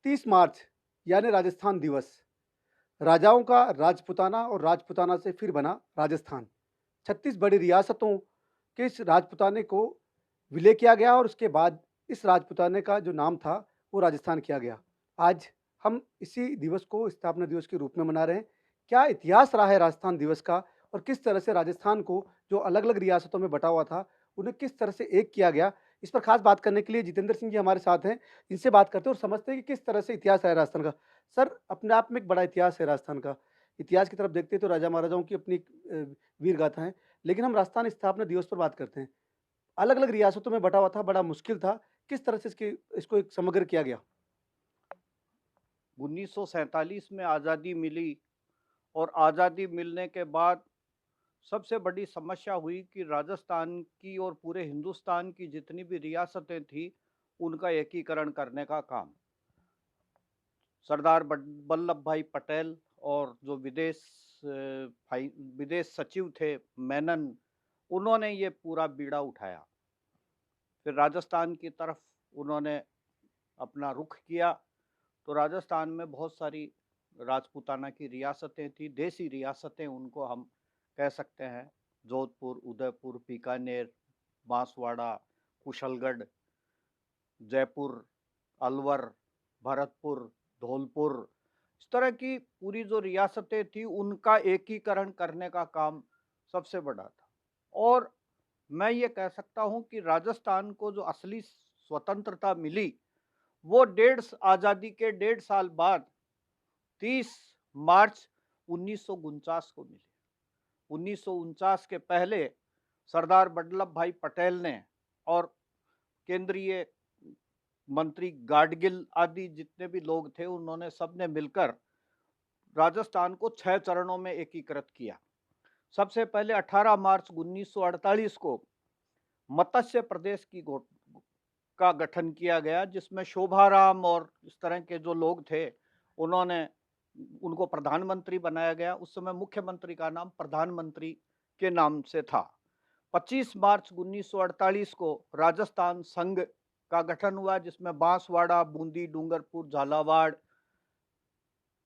36 मार्च यानी राजस्थान दिवस, राजाओं का राजपूताना और राजपूताना से फिर बना राजस्थान। 36 बड़ी रियासतों के इस राजपूताने को विलय किया गया और उसके बाद इस राजपूताने का जो नाम था, वो राजस्थान किया गया। आज हम इसी दिवस को स्थापना दिवस के रूप में मना रहे हैं। क्या इतिहास रहा है राजस्थान दिवस का और किस तरह से राजस्थान को जो अलग-अलग रियासतों में बँटा हुआ था, उन्हें किस तरह से एक किया गया? इस पर खास बात करने के लिए जितेंद्र सिंह जी हमारे साथ हैं। इनसे बात करते हैं और समझते हैं कि किस तरह से इतिहास है राजस्थान का। सर, अपने आप में एक बड़ा इतिहास है राजस्थान का। इतिहास की तरफ देखते हैं तो राजा-महाराजाओं की अपनी वीर गाथा है। लेकिन हम राजस्थान स्थापना दिवस पर बात करते हैं। अलग-अलग रियासतों में बँटा हुआ था, बड़ा मुश्किल था। किस तरह से इसको एक समग्र किया गया? 1947 में आज़ादी मिली और आज़ादी मिलने के बाद सबसे बड़ी समस्या हुई कि राजस्थान की और पूरे हिंदुस्तान की जितनी भी रियासतें थी, उनका एकीकरण करने का काम। सरदार वल्लभ भाई पटेल और जो विदेश सचिव थे मेनन, उन्होंने ये पूरा बीड़ा उठाया। फिर राजस्थान की तरफ उन्होंने अपना रुख किया, तो राजस्थान में बहुत सारी राजपूताना की रियासतें थी, देसी रियासतें उनको हम कह सकते हैं। जोधपुर, उदयपुर, बीकानेर, बांसवाड़ा, कुशलगढ़, जयपुर, अलवर, भरतपुर, धौलपुर, इस तरह की पूरी जो रियासतें थी उनका एकीकरण करने का काम सबसे बड़ा था। और मैं ये कह सकता हूँ कि राजस्थान को जो असली स्वतंत्रता मिली, वो डेढ़ आज़ादी के 1.5 साल बाद 30 मार्च 1949 को मिली। 1949 के पहले सरदार वल्लभ भाई पटेल ने और केंद्रीय मंत्री गाडगिल आदि जितने भी लोग थे, उन्होंने सबने मिलकर राजस्थान को 6 चरणों में एकीकृत किया। सबसे पहले 18 मार्च 1948 को मत्स्य प्रदेश का गठन किया गया, जिसमें शोभाराम और इस तरह के जो लोग थे, उन्होंने उनको प्रधानमंत्री बनाया गया। उस समय मुख्यमंत्री का नाम प्रधानमंत्री के नाम से था। 25 मार्च 1948 को राजस्थान संघ का गठन हुआ, जिसमें बांसवाड़ा, बूंदी, डूंगरपुर, झालावाड़,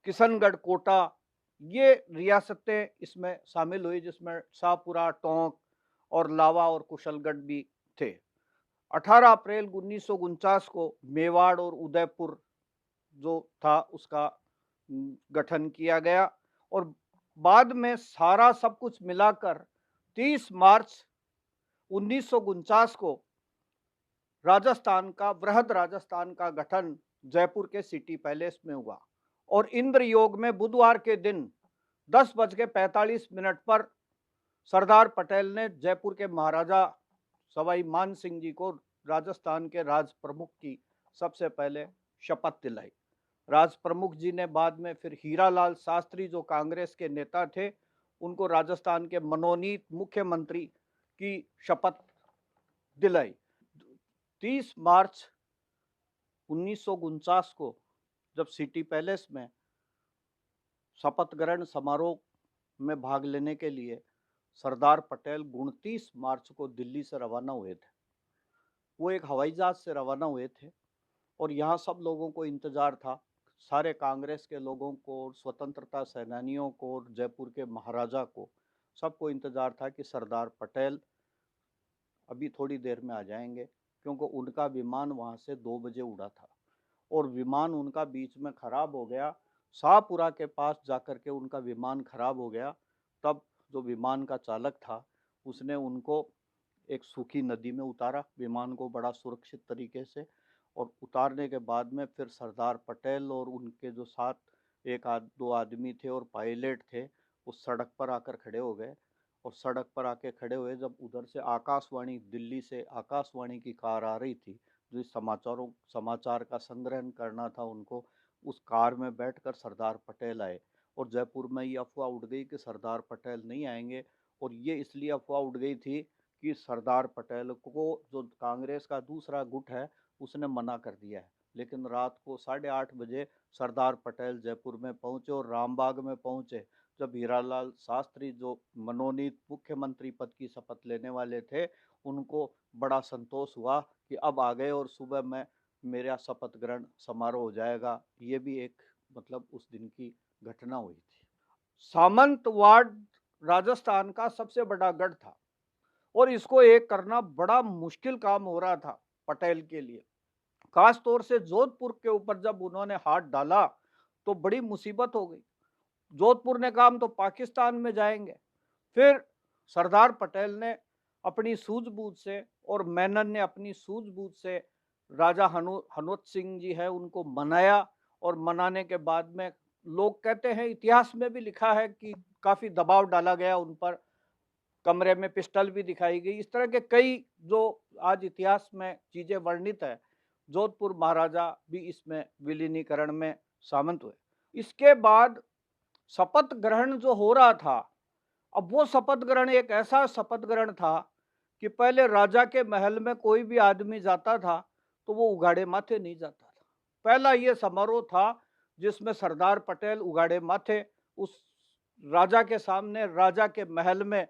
किशनगढ़, कोटा, ये रियासतें इसमें शामिल हुई, जिसमें शाहपुरा, टोंक और लावा और कुशलगढ़ भी थे। 18 अप्रैल 1949 को मेवाड़ और उदयपुर जो था उसका गठन किया गया। और बाद में सारा सब कुछ मिलाकर 30 मार्च 1949 को वृहद राजस्थान का गठन जयपुर के सिटी पैलेस में हुआ। और इंद्र योग में बुधवार के दिन 10:45 पर सरदार पटेल ने जयपुर के महाराजा सवाई मान सिंह जी को राजस्थान के राज प्रमुख की सबसे पहले शपथ दिलाई। राज प्रमुख जी ने बाद में फिर हीरालाल शास्त्री, जो कांग्रेस के नेता थे, उनको राजस्थान के मनोनीत मुख्यमंत्री की शपथ दिलाई। 30 मार्च 1949 को जब सिटी पैलेस में शपथ ग्रहण समारोह में भाग लेने के लिए सरदार पटेल 29 मार्च को दिल्ली से रवाना हुए थे। वो एक हवाई जहाज से रवाना हुए थे और यहाँ सब लोगों को इंतजार था, सारे कांग्रेस के लोगों को, स्वतंत्रता सेनानियों को, जयपुर के महाराजा को, सबको इंतजार था कि सरदार पटेल अभी थोड़ी देर में आ जाएंगे, क्योंकि उनका विमान वहाँ से 2 बजे उड़ा था और विमान उनका बीच में खराब हो गया। शाहपुरा के पास जाकर के उनका विमान खराब हो गया। तब जो विमान का चालक था, उसने उनको एक सूखी नदी में उतारा, विमान को बड़ा सुरक्षित तरीके से। और उतारने के बाद में फिर सरदार पटेल और उनके जो साथ दो आदमी थे और पायलट थे, उस सड़क पर आकर खड़े हो गए। और सड़क पर आके खड़े हुए जब उधर से आकाशवाणी, दिल्ली से आकाशवाणी की कार आ रही थी, जो समाचार का संग्रहण करना था उनको, उस कार में बैठकर सरदार पटेल आए। और जयपुर में ये अफवाह उड़ गई कि सरदार पटेल नहीं आएंगे। और ये इसलिए अफवाह उड़ गई थी कि सरदार पटेल को जो कांग्रेस का दूसरा गुट है, उसने मना कर दिया है। लेकिन रात को 8:30 बजे सरदार पटेल जयपुर में पहुंचे और रामबाग में पहुंचे। जब हीरालाल शास्त्री, जो मनोनीत मुख्यमंत्री पद की शपथ लेने वाले थे, उनको बड़ा संतोष हुआ कि अब आ गए। और सुबह में मेरा शपथ ग्रहण समारोह हो जाएगा। ये भी एक मतलब उस दिन की घटना हुई थी। सामंतवाड़ राजस्थान का सबसे बड़ा गढ़ था और इसको एक करना बड़ा मुश्किल काम हो रहा था पटेल के लिए। खास तौर से जोधपुर के ऊपर जब उन्होंने हाथ डाला तो बड़ी मुसीबत हो गई। जोधपुर ने कहा हम तो पाकिस्तान में जाएंगे। फिर सरदार पटेल ने अपनी सूझबूझ से और मेनन ने अपनी सूझबूझ से राजा हनवत सिंह जी है उनको मनाया और मनाने के बाद में लोग कहते हैं, इतिहास में भी लिखा है कि काफी दबाव डाला गया उन पर, कमरे में पिस्टल भी दिखाई गई। इस तरह के कई जो आज इतिहास में चीजें वर्णित है, जोधपुर महाराजा भी इसमें विलीनीकरण में शामिल हुए। इसके बाद शपथ ग्रहण जो हो रहा था, अब वो शपथ ग्रहण एक ऐसा शपथ ग्रहण था कि पहले राजा के महल में कोई भी आदमी जाता था तो वो उघाड़े माथे नहीं जाता था। पहला ये समारोह था जिसमें सरदार पटेल उघाड़े माथे उस राजा के सामने, राजा के महल में,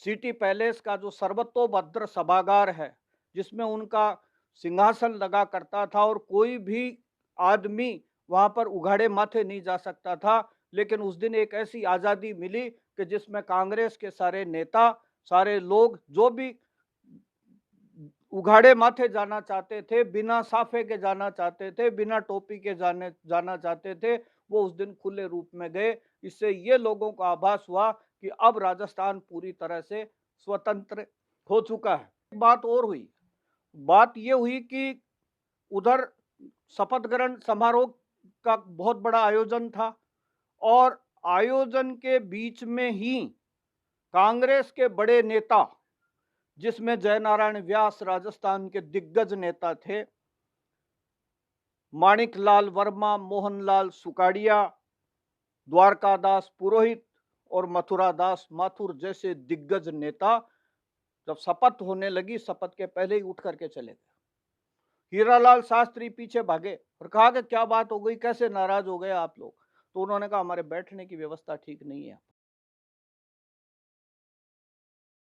सिटी पैलेस का जो सर्वतोभद्र सभागार है जिसमें उनका सिंहासन लगा करता था और कोई भी आदमी वहां पर उघाड़े माथे नहीं जा सकता था। लेकिन उस दिन एक ऐसी आजादी मिली कि जिसमें कांग्रेस के सारे नेता, सारे लोग जो भी उघाड़े माथे जाना चाहते थे, बिना साफे के जाना चाहते थे, बिना टोपी के जाना चाहते थे, वो उस दिन खुले रूप में गए। इससे ये लोगों को आभास हुआ कि अब राजस्थान पूरी तरह से स्वतंत्र हो चुका है। एक बात और हुई, बात ये हुई कि उधर शपथ ग्रहण समारोह का बहुत बड़ा आयोजन था और आयोजन के बीच में ही कांग्रेस के बड़े नेता, जिसमें जयनारायण व्यास राजस्थान के दिग्गज नेता थे, माणिकलाल वर्मा, मोहनलाल सुकाड़िया, द्वारकादास पुरोहित और मथुरादास माथुर जैसे दिग्गज नेता जब शपथ होने लगी, शपथ के पहले ही उठ करके चले गए। हीरालाल शास्त्री पीछे भागे और कहा कि क्या बात हो गई, कैसे नाराज हो गए आप लोग। तो उन्होंने कहा हमारे बैठने की व्यवस्था ठीक नहीं है।